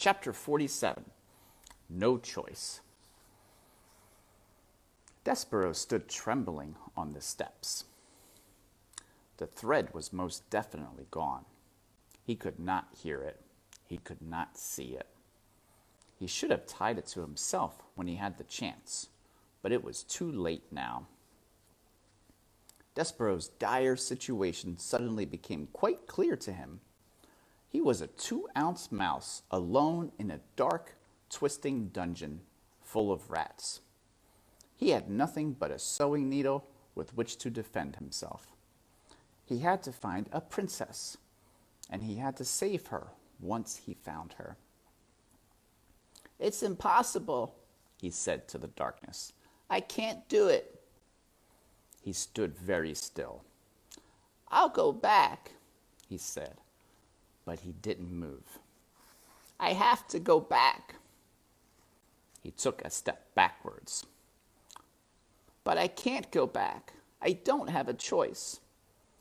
Chapter 47, No Choice. Despereaux stood trembling on the steps. The thread was most definitely gone. He could not hear it. He could not see it. He should have tied it to himself when he had the chance, but it was too late now. Despereaux's dire situation suddenly became quite clear to him. He was a 2-ounce mouse alone in a dark, twisting dungeon full of rats. He had nothing but a sewing needle with which to defend himself. He had to find a princess, and he had to save her once he found her. "It's impossible," he said to the darkness. "I can't do it." He stood very still. "I'll go back," he said, but he didn't move. "I have to go back." He took a step backwards. "But I can't go back. I don't have a choice.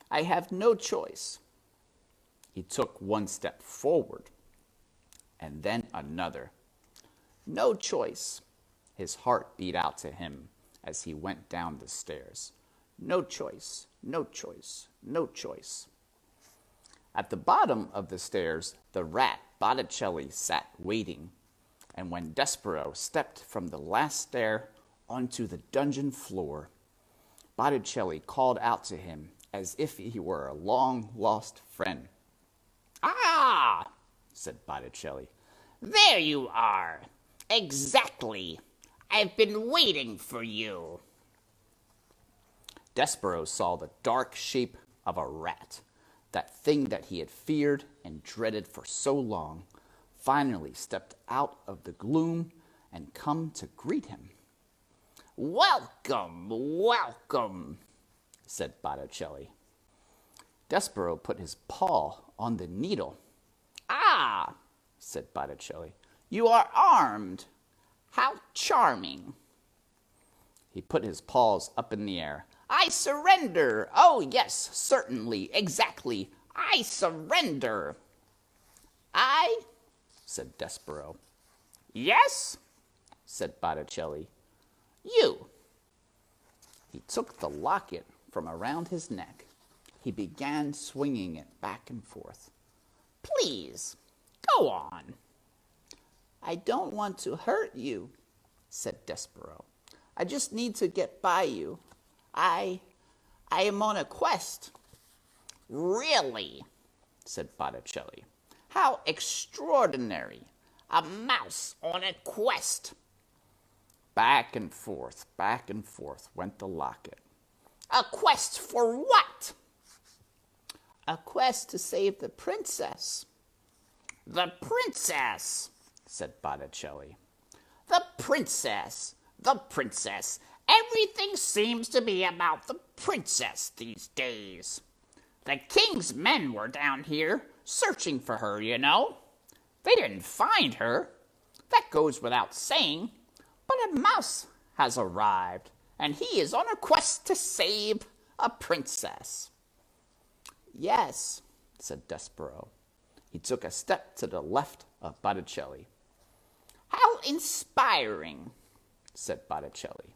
I have no choice." He took one step forward, and then another. No choice. His heart beat out to him as he went down the stairs. No choice, no choice, no choice. At the bottom of the stairs, the rat Botticelli sat waiting, and when Despereaux stepped from the last stair onto the dungeon floor, Botticelli called out to him as if he were a long-lost friend. "Ah," said Botticelli, "there you are. Exactly. I've been waiting for you." Despereaux saw the dark shape of a rat, that thing that he had feared and dreaded for so long, finally stepped out of the gloom and come to greet him. "Welcome, welcome," said Botticelli. Despereaux put his paw on the needle. "Ah," said Botticelli. "you are armed. How charming." He put his paws up in the air. "I surrender. Oh, yes, certainly, exactly. I surrender." "I?" said Despereaux. "Yes?" said Botticelli. "You." He took the locket from around his neck. He began swinging it back and forth. "Please, go on." "I don't want to hurt you," said Despereaux. "I just need to get by you. I am on a quest." "Really?" said Botticelli. "How extraordinary. A mouse on a quest." Back and forth went the locket. "A quest for what?" "A quest to save the princess." "The princess," said Botticelli. "The princess, the princess. Everything seems to be about the princess these days. The king's men were down here searching for her, you know. They didn't find her. That goes without saying. But a mouse has arrived, and he is on a quest to save a princess." "Yes," said Despereaux. He took a step to the left of Botticelli. "How inspiring," said Botticelli.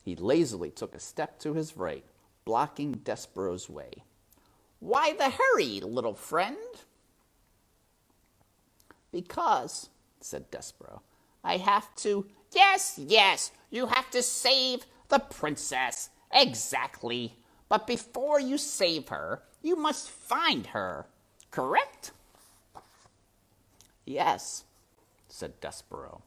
He lazily took a step to his right, blocking Despereaux's way. "Why the hurry, little friend?" "Because," said Despereaux, "I have to—" Yes, you have to save the princess. Exactly. But before you save her, you must find her. Correct?" "Yes," said Despereaux.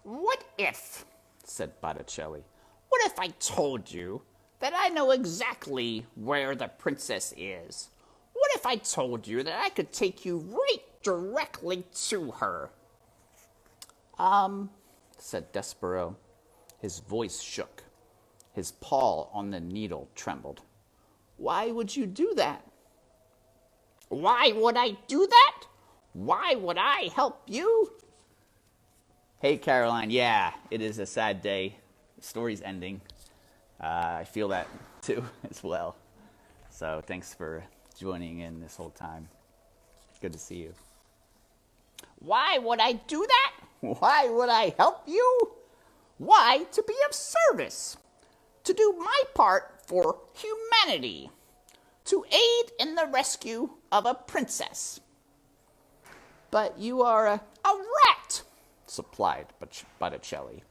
"What if," said Botticelli, "what if I told you that I know exactly where the princess is? What if I told you that I could take you right directly to her?" said Despereaux. His voice shook. His paw on the needle trembled. "Why would you do that?" "Why would I do that? Why would I help you?" Hey, Caroline. Yeah, it is a sad day. The story's ending. I feel that too as well. So thanks for joining in this whole time. Good to see you. Why would I do that? Why would I help you? Why, to be of service, to do my part for humanity, to aid in the rescue of a princess. But you are A rat! supplied Botticelli.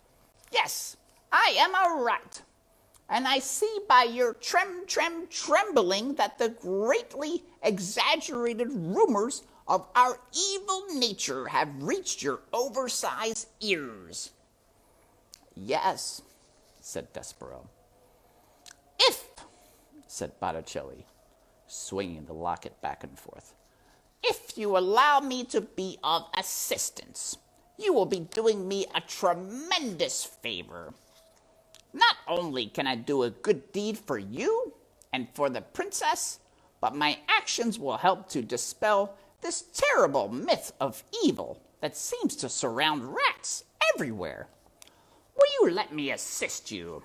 Yes, I am a rat. And I see by your trembling that the greatly exaggerated rumors of our evil nature have reached your oversized ears. Yes, said Despereaux. If, Said Botticelli, swinging the locket back and forth. if you allow me to be of assistance, you will be doing me a tremendous favor. Not only can I do a good deed for you and for the princess, but my actions will help to dispel this terrible myth of evil that seems to surround rats everywhere. Will you let me assist you?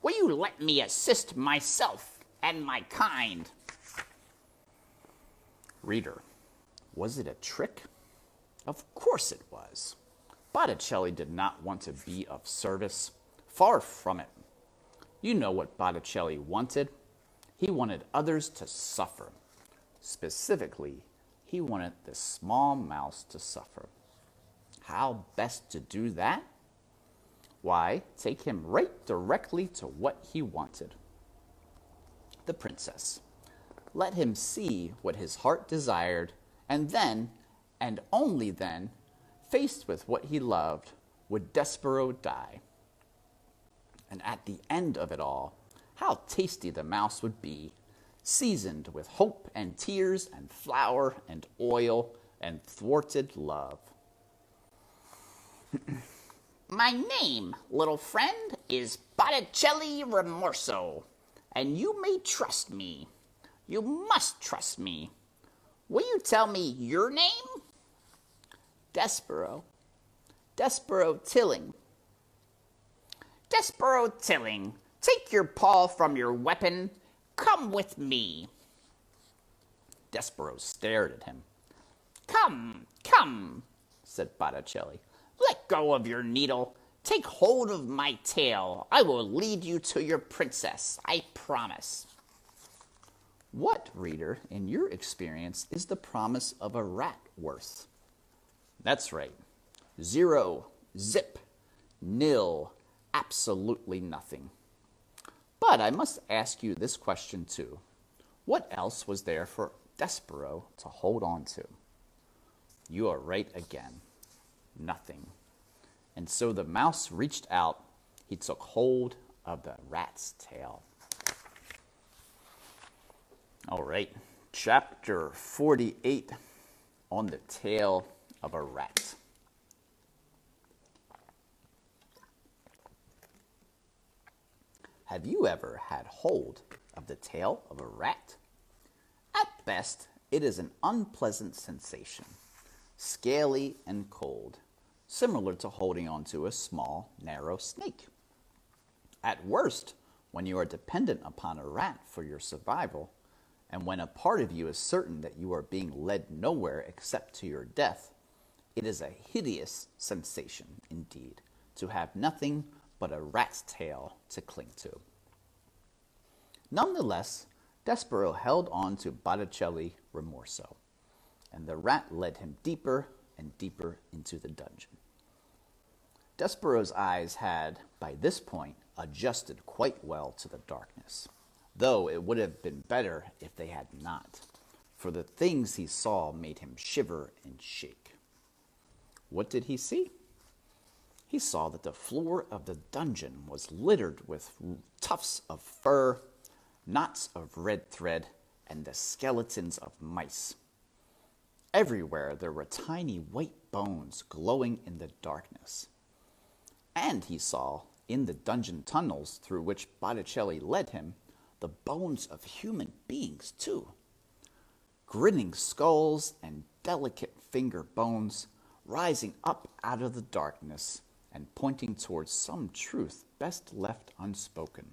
Will you let me assist myself and my kind? Reader, was it a trick? Of course it was. Botticelli did not want to be of service. Far from it. You know what Botticelli wanted. He wanted others to suffer. Specifically, he wanted this small mouse to suffer. How best to do that? Why, take him right directly to what he wanted. The princess. Let him see what his heart desired, and then, and only then, faced with what he loved, would Despereaux die. And at the end of it all, how tasty the mouse would be, seasoned with hope and tears and flour and oil and thwarted love. My name, little friend, is Botticelli Rimorso, and you may trust me. You must trust me. Will you tell me your name? Despereaux. Despereaux Tilling. Despereaux Tilling, take your paw from your weapon. Come with me. Despereaux stared at him. Come, Said Botticelli. let go of your needle. Take hold of my tail. I will lead you to your princess, I promise. What, reader, in your experience, is the promise of a rat worth? That's right. 0, zip, nil, absolutely nothing. But I must ask you this question too. What else was there for Despereaux to hold on to? You are right again. Nothing. And so the mouse reached out. He took hold of the rat's tail. All right, chapter 48, on the tail of a rat. Have you ever had hold of the tail of a rat? At best, it is an unpleasant sensation, scaly and cold, similar to holding onto a small, narrow snake. At worst, when you are dependent upon a rat for your survival, and when a part of you is certain that you are being led nowhere except to your death, it is a hideous sensation indeed to have nothing but a rat's tail to cling to. Nonetheless, Despereaux held on to Botticelli Rimorso, and the rat led him deeper and deeper into the dungeon. Despereaux's eyes had, by this point, adjusted quite well to the darkness, though it would have been better if they had not, for the things he saw made him shiver and shake. What did he see? He saw that the floor of the dungeon was littered with tufts of fur, knots of red thread, and the skeletons of mice. Everywhere there were tiny white bones glowing in the darkness. And he saw, in the dungeon tunnels through which Botticelli led him, the bones of human beings, too. Grinning skulls and delicate finger bones rising up out of the darkness and pointing towards some truth best left unspoken.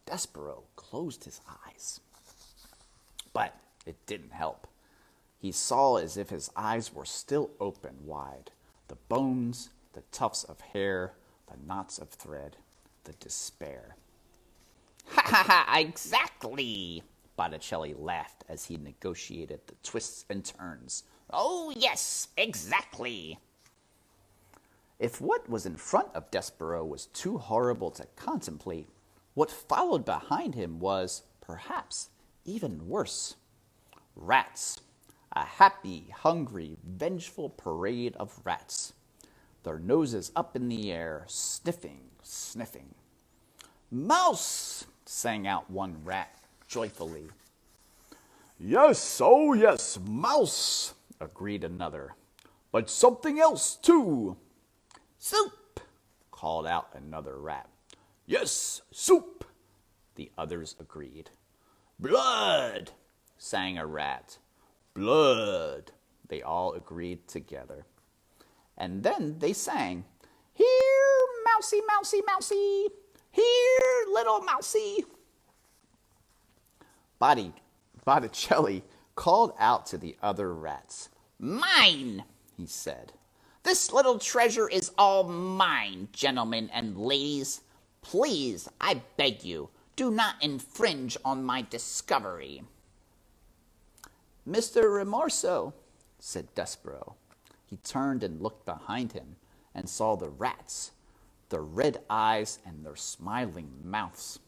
Despereaux closed his eyes. But it didn't help. He saw as if his eyes were still open wide, the bones, the tufts of hair, the knots of thread, the despair. Ha ha ha, exactly, Botticelli laughed as he negotiated the twists and turns. Oh, yes, exactly. If what was in front of Despereaux was too horrible to contemplate, what followed behind him was, perhaps, even worse. Rats. A happy, hungry, vengeful parade of rats. Their noses up in the air, sniffing, sniffing. Mouse! Sang out one rat joyfully. Yes, oh yes, mouse, agreed another. But something else, too. Soup, called out another rat. Yes, soup, the others agreed. Blood, sang a rat. Blood, they all agreed together. And then they sang, Here, mousie, mousie, mousie, here, little mousie. Botticelli called out to the other rats. Mine, he said. This little treasure is all mine, gentlemen and ladies. Please, I beg you, do not infringe on my discovery. Mr. Remorso, said Despereaux. He turned and looked behind him and saw the rats, their red eyes and their smiling mouths.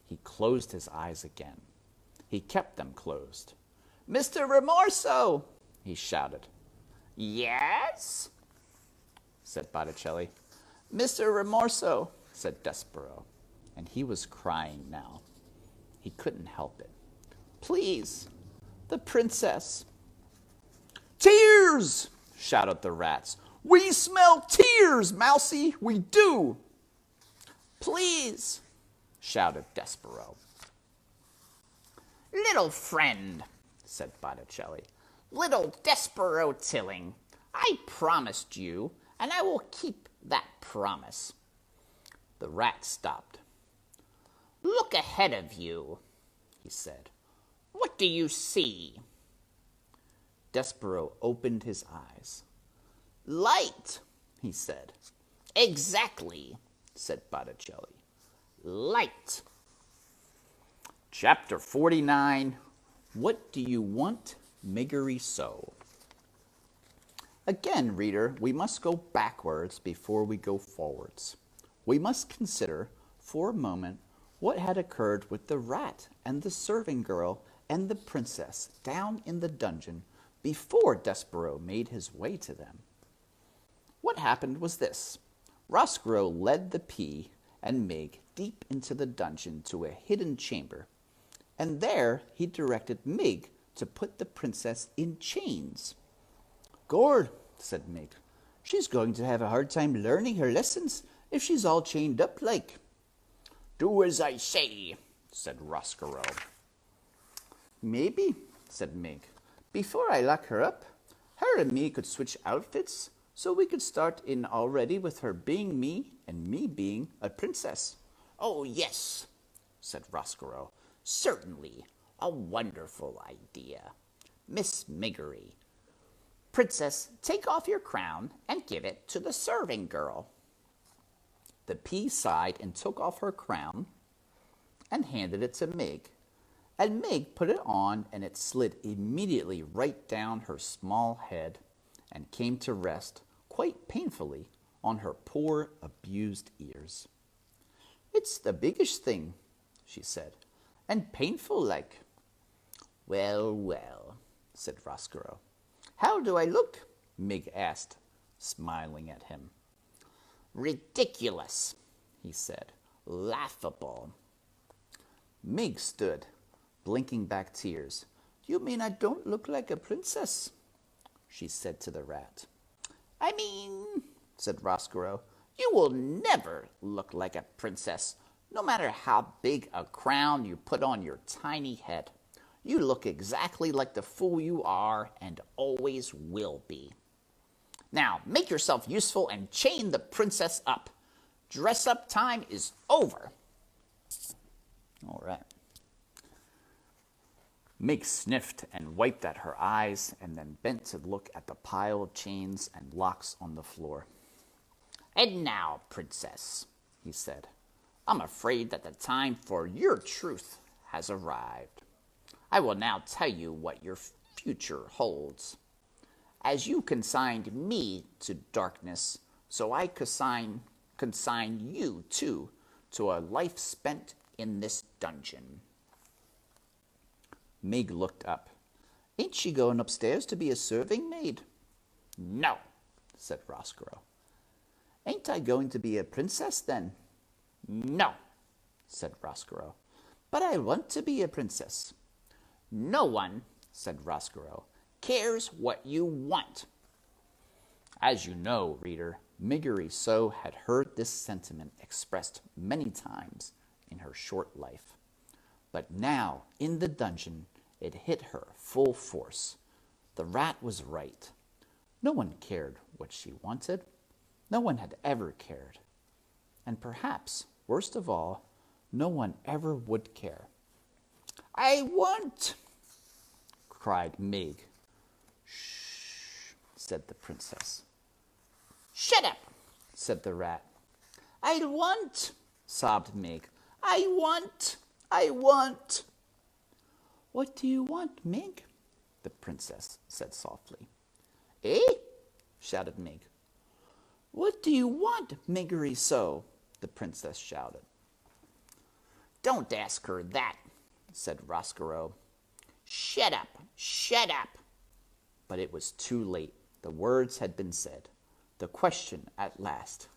He closed his eyes again. He kept them closed. Mr. Remorso, he shouted. Yes? Said Botticelli. Mr. Remorso, said Despereaux, and he was crying now. He couldn't help it. Please, the princess. Tears! Shouted the rats. We smell tears, Mousie, we do. Please, shouted Despereaux. Little friend, said Botticelli, little Despereaux Tilling, I promised you, and I will keep that promise. The rat stopped. Look ahead of you, he said. What do you see? Despereaux opened his eyes. Light, he said. Exactly, said Botticelli. Light. Chapter 49. What do you want, Miggery so? Again, reader, we must go backwards before we go forwards. We must consider, for a moment, what had occurred with the rat and the serving girl and the princess down in the dungeon before Despereaux made his way to them. What happened was this. Roscoe led the Pea and Mig deep into the dungeon to a hidden chamber, and there he directed Mig to put the princess in chains. Gord, said Mig, she's going to have a hard time learning her lessons if she's all chained up like. Do as I say, said Roscoe. Maybe, said Mig, before I lock her up, her and me could switch outfits so we could start in already with her being me and me being a princess. Oh, yes, said Roscoe. Certainly, a wonderful idea. Miss Miggery. Princess, take off your crown and give it to the serving girl. The Pea sighed and took off her crown and handed it to Mig. And Mig put it on, and it slid immediately right down her small head and came to rest, quite painfully, on her poor, abused ears. It's the biggest thing, she said, and painful like. Well, well, said Roscoe. How do I look? Mig asked, smiling at him. Ridiculous, he said. Laughable. Mig stood, blinking back tears. You mean I don't look like a princess? She said to the rat. I mean, said Roscoe, you will never look like a princess, no matter how big a crown you put on your tiny head. You look exactly like the fool you are and always will be. Now, make yourself useful and chain the princess up. Dress-up time is over. All right. Meg sniffed and wiped at her eyes and then bent to look at the pile of chains and locks on the floor. "And now, Princess," he said, "I'm afraid that the time for your truth has arrived. I will now tell you what your future holds. As you consigned me to darkness, so I consign you, too, to a life spent in this dungeon." Meg looked up. "Ain't she going upstairs to be a serving maid?" "No," said Roscoe. "Ain't I going to be a princess, then?" "No," said Roscoe. "But I want to be a princess." "No one," said Roscoe, "cares what you want." As you know, reader, Miggery So had heard this sentiment expressed many times in her short life. But now, in the dungeon, it hit her full force. The rat was right. No one cared what she wanted. No one had ever cared. And perhaps, worst of all, no one ever would care. "I want," cried Meg. "Shh," said the princess. "Shut up," said the rat. "I want," sobbed Meg. "I want. I want." "What do you want, Meg?" the princess said softly. "Eh?" shouted Meg. "What do you want, Miggery So?" the princess shouted. "Don't ask her that," said Roscoe. "Shut up, shut up." But it was too late. The words had been said. The question, at last,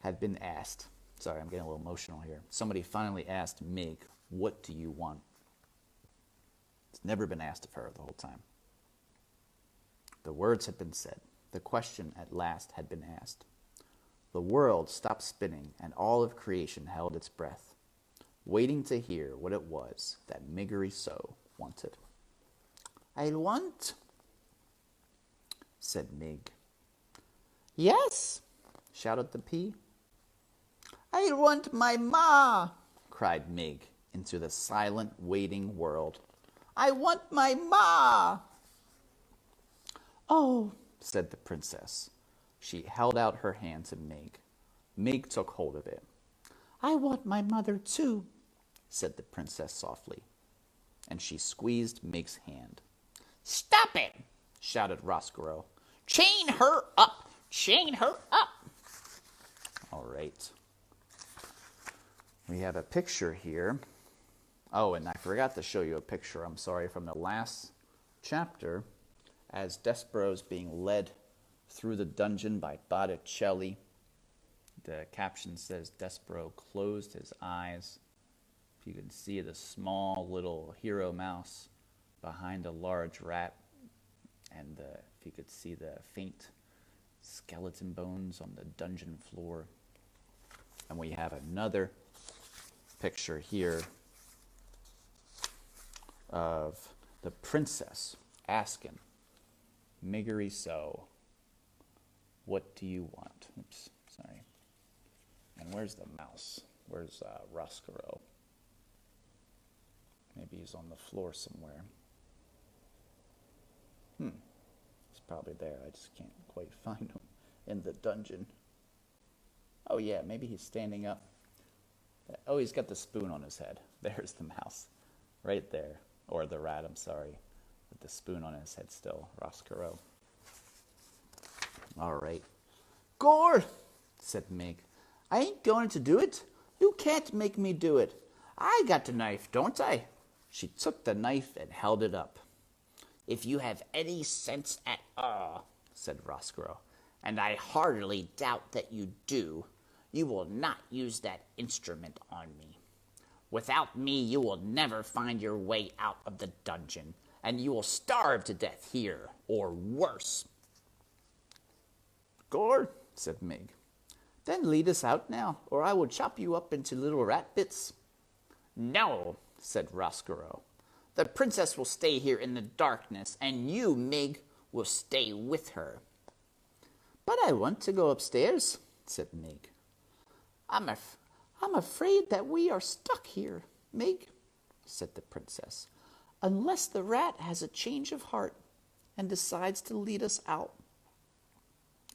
had been asked. Sorry, I'm getting a little emotional here. Somebody finally asked Meg, "What do you want?" It's never been asked of her the whole time. The words had been said. The question, at last, had been asked. The world stopped spinning, and all of creation held its breath, waiting to hear what it was that Miggery So wanted. "I want," said Meg. "Yes," shouted the pea. "I want my ma," cried Meg into the silent, waiting world. "I want my ma." "Oh," said the princess. She held out her hand to Meg. Meg took hold of it. "I want my mother too," said the princess softly, and she squeezed Meg's hand. "Stop it," shouted Roscoe. "Chain her up, chain her up." All right. We have a picture here. Oh, and I forgot to show you a picture, I'm sorry, from the last chapter, as Despereaux is being led through the dungeon by Botticelli. The caption says, "Despereaux closed his eyes." If you can see the small little hero mouse behind a large rat, and if you could see the faint skeleton bones on the dungeon floor. And we have another picture here of the princess asking Miggery So, "What do you want?" Oops, sorry. And where's the mouse? Where's Roscoe? Maybe he's on the floor somewhere. He's probably there. I just can't quite find him in the dungeon. Oh yeah, maybe he's standing up. Oh, he's got the spoon on his head. There's the mouse. Right there. Or the rat, I'm sorry. With the spoon on his head still. Roscoe. All right. "Gore," said Meg. "I ain't going to do it. You can't make me do it. I got the knife, don't I?" She took the knife and held it up. "If you have any sense at all," said Roscoe. "and I heartily doubt that you do, you will not use that instrument on me. Without me, you will never find your way out of the dungeon, and you will starve to death here, or worse." "Gore," said Meg. "Then lead us out now, or I will chop you up into little rat bits." "No," said Roscoe. "The princess will stay here in the darkness, and you, Meg, will stay with her." "But I want to go upstairs," said Meg. I'm afraid that we are stuck here, Meg," said the princess, "unless the rat has a change of heart and decides to lead us out."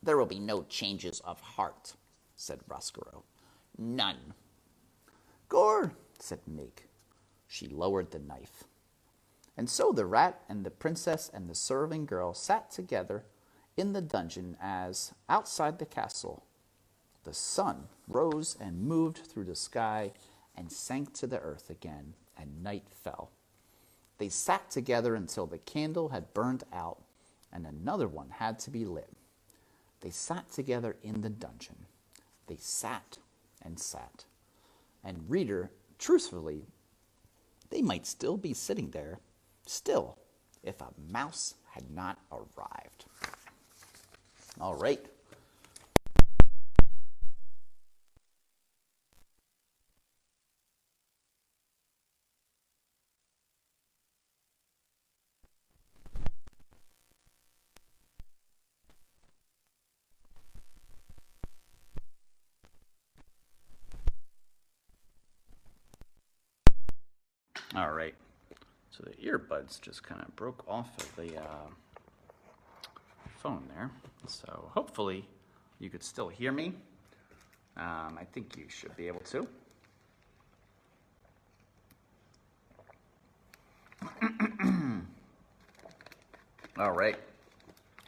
"There will be no changes of heart," said Roscoe. "None." "Good," said Meg. She lowered the knife. And so the rat and the princess and the serving girl sat together in the dungeon as, outside the castle, the sun rose and moved through the sky and sank to the earth again, and night fell. They sat together until the candle had burned out and another one had to be lit. They sat together in the dungeon. They sat and sat. And reader, truthfully, they might still be sitting there, still, if a mouse had not arrived. All right. All right. So the earbuds just kind of broke off of the phone there. So hopefully you could still hear me. I think you should be able to. All right.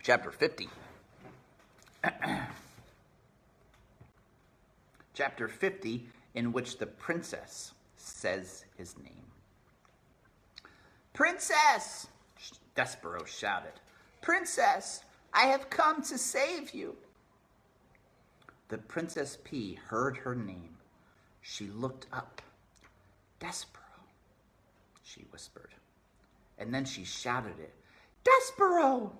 Chapter 50. Chapter 50, in which the princess says his name. "Princess!" Despereaux shouted. "Princess, I have come to save you." The Princess P heard her name. She looked up. "Despereaux," she whispered. And then she shouted it. "Despereaux!"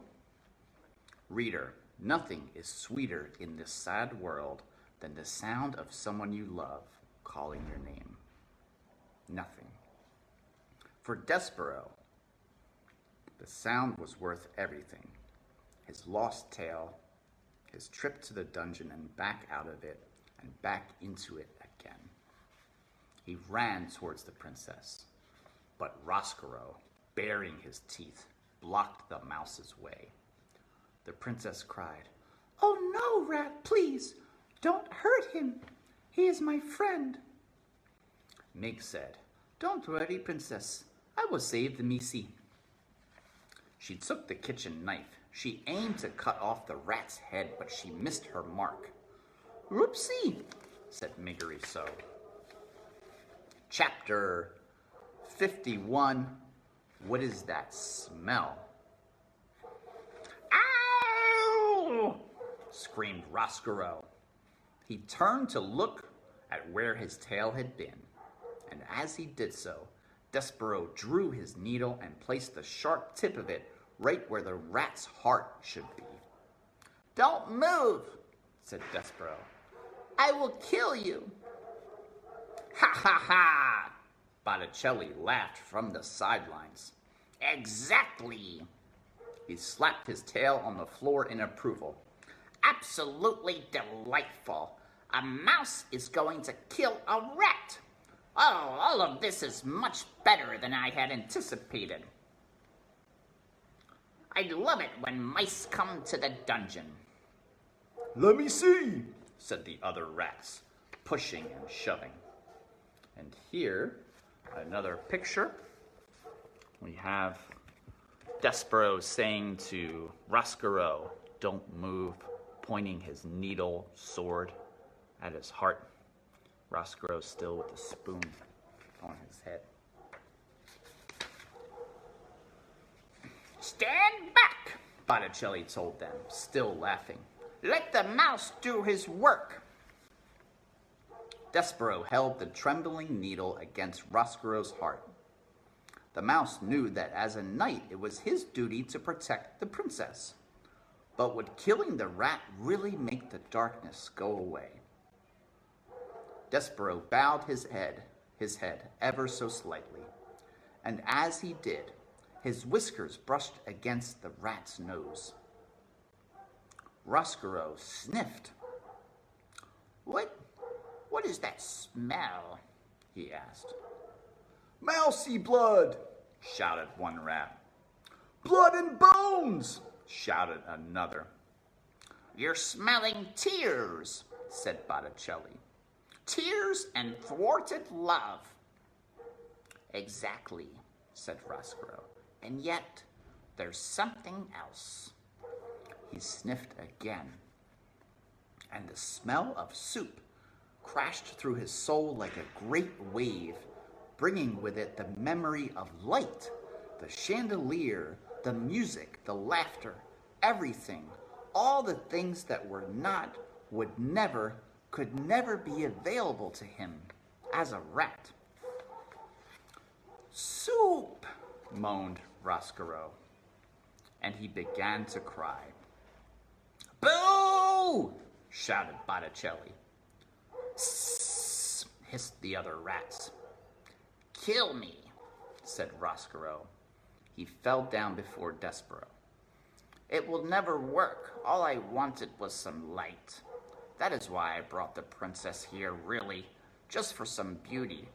Reader, nothing is sweeter in this sad world than the sound of someone you love calling your name. Nothing. For Despereaux, the sound was worth everything. His lost tail, his trip to the dungeon and back out of it, and back into it again. He ran towards the princess, but Roscoe, baring his teeth, blocked the mouse's way. The princess cried, "Oh no, rat, please, don't hurt him. He is my friend." Meg said, "Don't worry, princess. I will save the missy." She took the kitchen knife. She aimed to cut off the rat's head, but she missed her mark. "Whoopsie," said Miggery So. Chapter 51. What is that smell? "Ow!" screamed Roscoe. He turned to look at where his tail had been, and as he did so, Despereaux drew his needle and placed the sharp tip of it right where the rat's heart should be. "Don't move," said Despereaux. "I will kill you." "Ha ha ha!" Botticelli laughed from the sidelines. "Exactly." He slapped his tail on the floor in approval. "Absolutely delightful. A mouse is going to kill a rat. Oh, all of this is much better than I had anticipated. I love it when mice come to the dungeon." "Let me see," said the other rats, pushing and shoving. And here, another picture. We have Despereaux saying to Roscoe, "Don't move," pointing his needle sword at his heart. Roscoe still with the spoon on his head. "Stand back," Botticelli told them, still laughing. "Let the mouse do his work." Despereaux held the trembling needle against Roscoe's heart. The mouse knew that as a knight it was his duty to protect the princess. But would killing the rat really make the darkness go away? Despereaux bowed his head ever so slightly, and as he did, his whiskers brushed against the rat's nose. Roscoe sniffed. What is that smell?" he asked. Mousy blood, shouted one rat. Blood and bones, shouted another. You're smelling tears, said Botticelli. Tears and thwarted love. Exactly, said Roscoe. And yet, there's something else. He sniffed again, and the smell of soup crashed through his soul like a great wave, bringing with it the memory of light, the chandelier, the music, the laughter, everything, all the things that were not, would never, could never be available to him as a rat. Soup, moaned Roscoe, and he began to cry. Boo! Shouted Botticelli. Sss! Hissed the other rats. Kill me, said Roscoe. He fell down before Despereaux. It will never work. All I wanted was some light. That is why I brought the princess here, really, just for some beauty,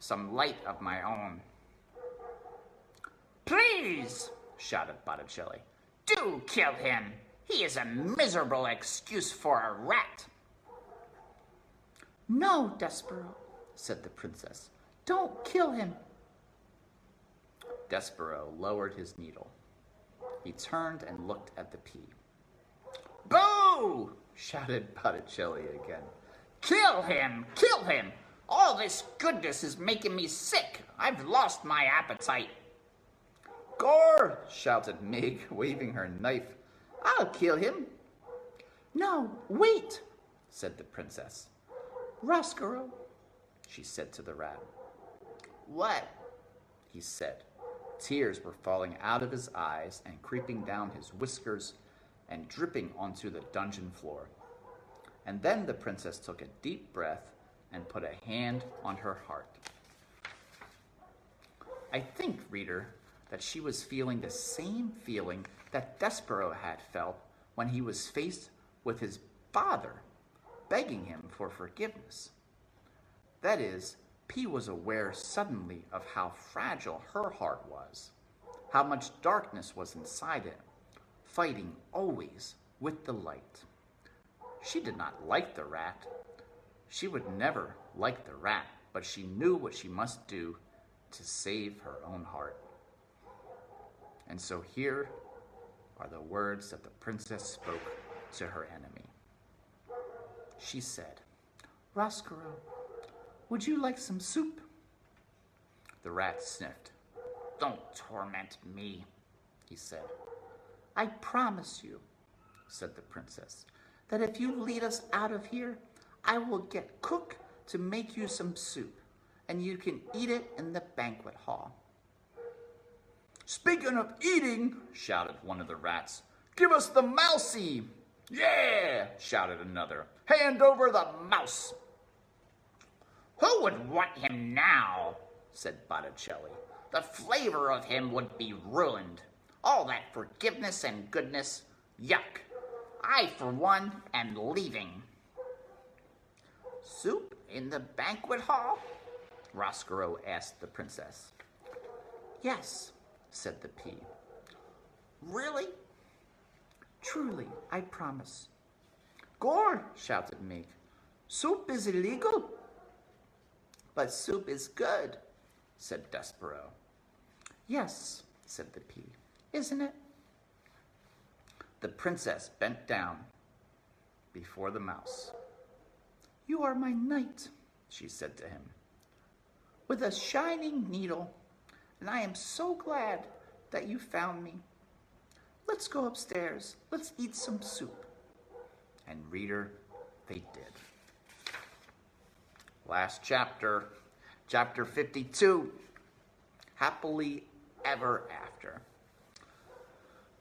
some light of my own. Please, shouted Botticelli, do kill him. He is a miserable excuse for a rat. No, Despereaux, said the princess. Don't kill him. Despereaux lowered his needle. He turned and looked at the pea. Boo! Shouted Botticelli again. Kill him! Kill him! All this goodness is making me sick. I've lost my appetite. Gore! Shouted Meg, waving her knife. I'll kill him. No, wait, said the princess. Roscoe, she said to the rat. What? He said. Tears were falling out of his eyes and creeping down his whiskers and dripping onto the dungeon floor. And then the princess took a deep breath and put a hand on her heart. I think, reader, that she was feeling the same feeling that Despereaux had felt when he was faced with his father, begging him for forgiveness. That is, P was aware suddenly of how fragile her heart was, how much darkness was inside it, fighting always with the light. She did not like the rat. She would never like the rat, but she knew what she must do to save her own heart. And so here are the words that the princess spoke to her enemy. She said, Roscoe, would you like some soup? The rat sniffed. Don't torment me, he said. I promise you, said the princess, that if you lead us out of here, I will get cook to make you some soup, and you can eat it in the banquet hall. Speaking of eating, shouted one of the rats, give us the mousey. Yeah, shouted another. Hand over the mouse. Who would want him now? Said Botticelli. The flavor of him would be ruined. All that forgiveness and goodness, yuck. I, for one, am leaving. Soup in the banquet hall? Roscoe asked the princess. Yes, said the pea. Really? Truly, I promise. Gore, shouted Meg. Soup is illegal. But soup is good, said Despereaux. Yes, said the pea. Isn't it? The princess bent down before the mouse. You are my knight, she said to him, with a shining needle, and I am so glad that you found me. Let's go upstairs. Let's eat some soup. And reader, they did. Last chapter, chapter 52, Happily Ever After.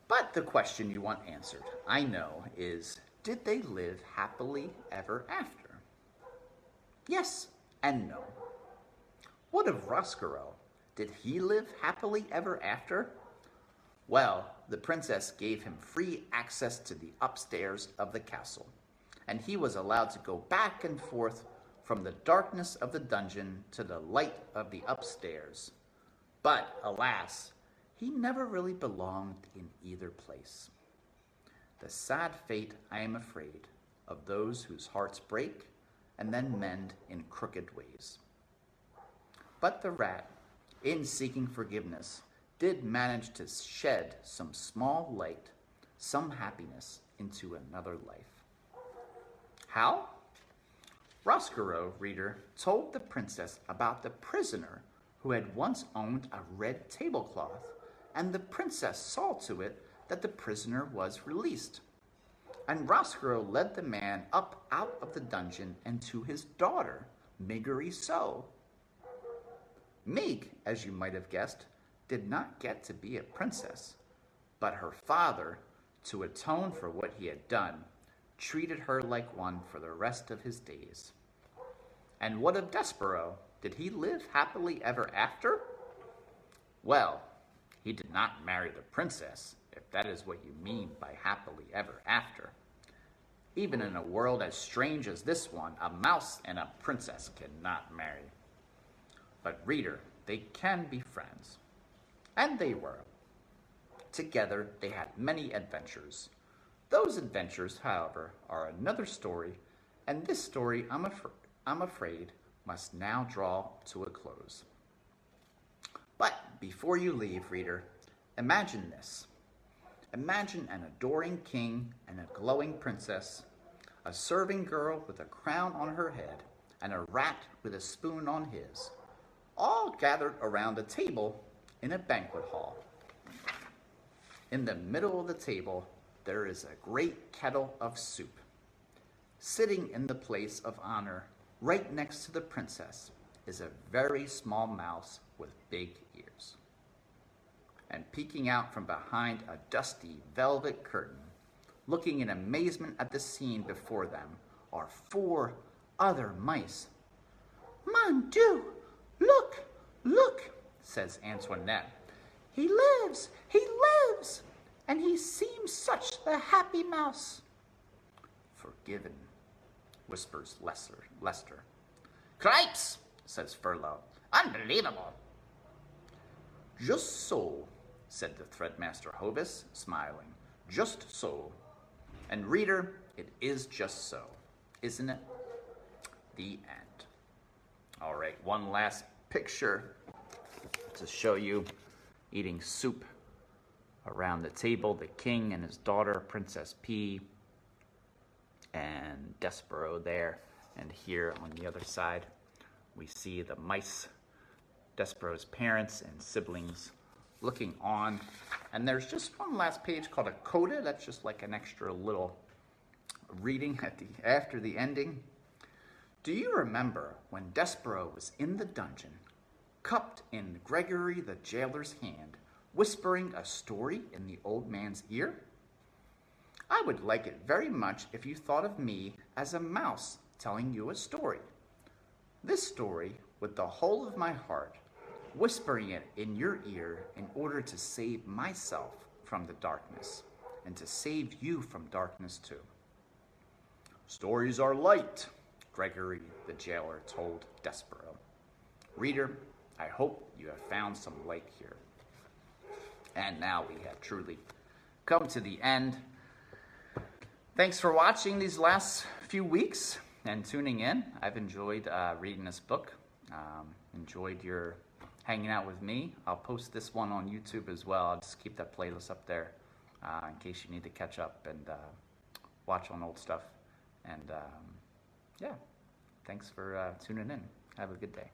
But the question you want answered, I know, is, did they live happily ever after? Yes and no. What of Roscoe? Did he live happily ever after? Well, the princess gave him free access to the upstairs of the castle, and he was allowed to go back and forth from the darkness of the dungeon to the light of the upstairs. But, alas, he never really belonged in either place. The sad fate, I am afraid, of those whose hearts break and then mend in crooked ways. But the rat, in seeking forgiveness, did manage to shed some small light, some happiness into another life. How? Roscoe, reader, told the princess about the prisoner who had once owned a red tablecloth, and the princess saw to it that the prisoner was released. And Roscoe led the man up out of the dungeon and to his daughter, Miggery So. Mig, as you might have guessed, did not get to be a princess, but her father, to atone for what he had done, treated her like one for the rest of his days. And what of Despereaux? Did he live happily ever after? Well, he did not marry the princess, if that is what you mean by happily ever after. Even in a world as strange as this one, a mouse and a princess cannot marry. But reader, they can be friends. And they were. Together, they had many adventures. Those adventures, however, are another story, and this story, I'm afraid, must now draw to a close. But before you leave, reader, imagine this. Imagine an adoring king and a glowing princess, a serving girl with a crown on her head, and a rat with a spoon on his, all gathered around a table in a banquet hall. In the middle of the table, there is a great kettle of soup. Sitting in the place of honor, right next to the princess, is a very small mouse with big ears. And peeking out from behind a dusty velvet curtain, looking in amazement at the scene before them, are 4 other mice. "Mon Dieu, look, look," says Antoinette. He lives, and he seems such a happy mouse." "Forgiven," whispers Lester. "Cripes," says Furlough. "Unbelievable." "Just so," said the Threadmaster Hovis, smiling. "Just so. And reader, it is just so, isn't it?" The end. All right, one last picture to show you eating soup around the table. The king and his daughter, Princess P, and Despereaux there. And here on the other side, we see the mice, Despereaux's parents and siblings, looking on. And there's just one last page called a coda. That's just like an extra little reading after the ending. "Do you remember when Despereaux was in the dungeon, cupped in Gregory the jailer's hand, whispering a story in the old man's ear? I would like it very much if you thought of me as a mouse telling you a story. This story, with the whole of my heart, whispering it in your ear in order to save myself from the darkness, and to save you from darkness too." "Stories are light," Gregory the jailer told Despereaux. Reader, I hope you have found some light here. And now we have truly come to the end. Thanks for watching these last few weeks and tuning in. I've enjoyed reading this book. Enjoyed your hanging out with me. I'll post this one on YouTube as well. I'll just keep that playlist up there in case you need to catch up and watch on old stuff. And yeah, thanks for tuning in. Have a good day.